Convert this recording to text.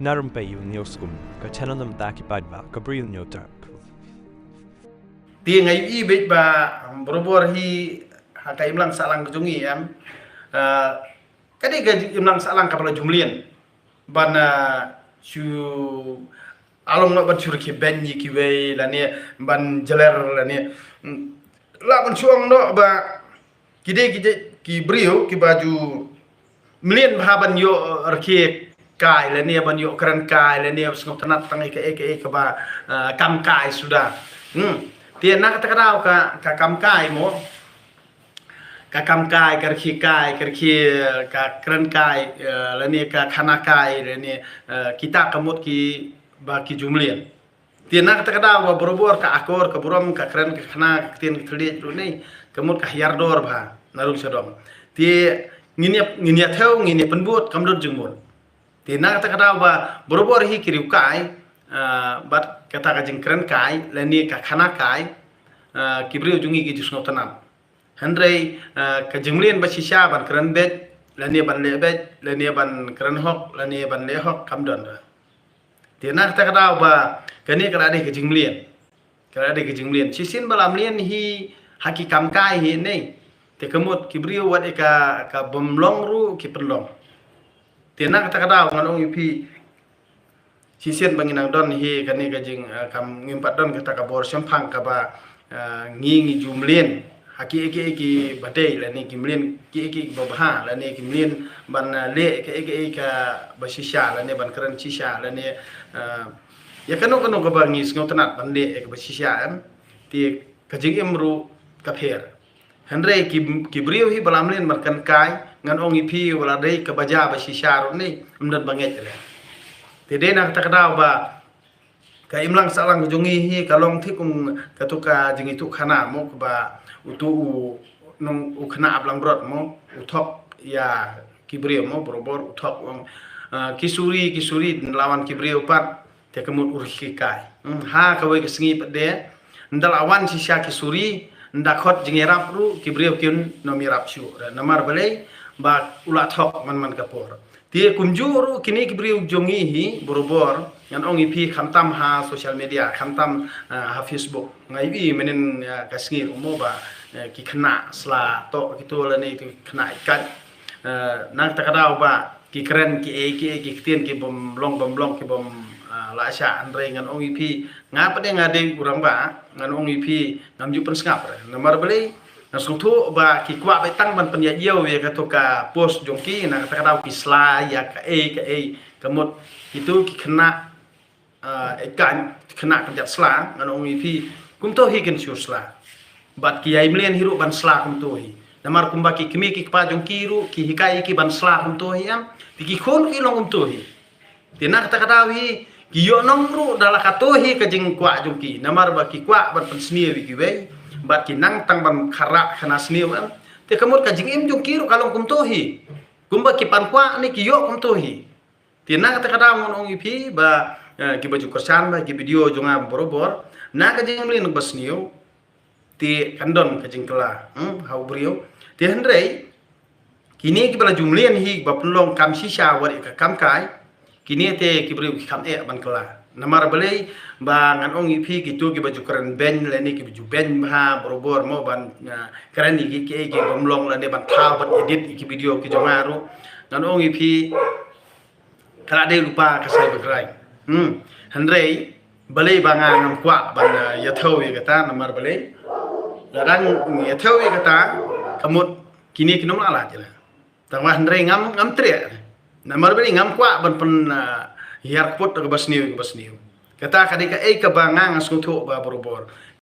Narum bayu nioskum, ka chenanam daki badva, ka bril nyo dark. Ti ngai i bet ba borobor hi haka imlang salang kejungi am kadi ga imlang salang kapala jumlien ban su along no ban sur ki benyi ki we la ne ban jeler la ne la ban suang no ba kide ki brio ki baju mlien ba ban yo rkie kai la ne ban yo kran kai la ne sngop tanat tangi ke ba kam kai sudah tiền nak kata kau ka kam kai mo ka kam kai ka khi kai ka kran kai la ni ka khana kai la ni kita kamut ki ba ki jumlien tiền nak kata kau borobor ka akor ka buram ka kran ka khana tiền thli ru ni kamut ka hiar dor ba narum sedom ti nginia theo nginia penbuat kamdon jengmon tiền nak kata kau ba borobor hi kiriu kai bat kata ka jeng kran kai la ni ka khana kai kibriu jungi ki jusno tanam handrei ka jumlien ba shisha ban kran bet la ni ban le bet la ni ban kran hok la ni ban le hok kamdon tinak ta kada ba kani kala de ka jumlien sisin balam lien hi haki kam kai hi nei te kamut kibriu wat ka bomlong ru ki penlong tinak ta kada ngalong yupi sisen banginang don hi kani ka jing kam ngimpat don kita ka bor sempang ka ba ngi jumlien haki eki badai la ni kimlien ki babha la ni kimlien ban le ke ka basisha la ni ban kran shisha la ni ya kanu ka ba ngi sngotanat ban le ka basisha an ti ka jing imru ka pher handre ki brio hi balamlien ban kan kai ngan ongi pi wala dei ka baja basisha ro ni amdan banget le ti de nak takdaw ba ka imlang salang jungi hi kalong thikum katuka jingi tu khana mo ba utu nong ukhna ablang brot mo uthok ya kibrio mo borobor uthok kisuri lawan kibrio pat te kemut urhi kai ha ka we kesengi pede ndal awan sisya kisuri ndakot jingi rap ru kibrio kyun no mirap shu namar balai ba ula thok man kapor tie kumjuru kini kibrio jongi hi borobor yang ongi pi khantam ha social media khantam ha Facebook ngai bi menen kasngir umo ba ki khna sla to gitu la ni khna ikat nang takadaw ba ki kren ki tien ki bom long ki bom la sha andre ngan ongi pi ngapa de ngade urang ba ngan ongi pi ngam ju pen skap namar beli na sungtu ba ki kwa ba tang ban pen ya yeu ya ka post jongki na takadaw ki sla ya ka kamut itu ki khna ikan kena kerja sela ngan ongi pi kumto hi ken sur sela bat ki ai mlen hiru ban sela kumto hi namar kumbaki kimi ki pa jong kiru ki hikai ki ban sela kumto hi am ki khon ki long kumto hi tinak ta kadawi ki yo nong ru dala kato hi ka jing kwa jong ki namar ba ki kwa ban pensni wi ki we bat ki nang tang ban khara khana sni am te kamut ka jing im jong kiru kalong kumto hi kumbaki pan kwa ni ki yo kumto hi tinak ta kadaw ngan ongi pi ba ki baju kersan ba ki video jonga borobor na ka jing lin basniu ti kandon ka jing kala hau brio ti handrei kini ki bala jumlien hi ba penlong kam shisha war ka kam kai kini te ki brio ki kam ban kala namar balei ba ngan ongi pi ki tu ki baju keren ben le ni ki baju ben ba borobor mo ban keren ni ki bomlong la ne ban tha ban edit ki video ki jonga ro ngan ongi pi kala de lupa ka sai begrai handrei balai banga ngam kwa ban yathau ye kata namar balai larang yathau ye kata kamut kini kinom ala jela tangwa handrei ngam tre namar balai ngam kwa ban pen hiar pot ke basniu kata kadika ka banga ngasutho ba borobor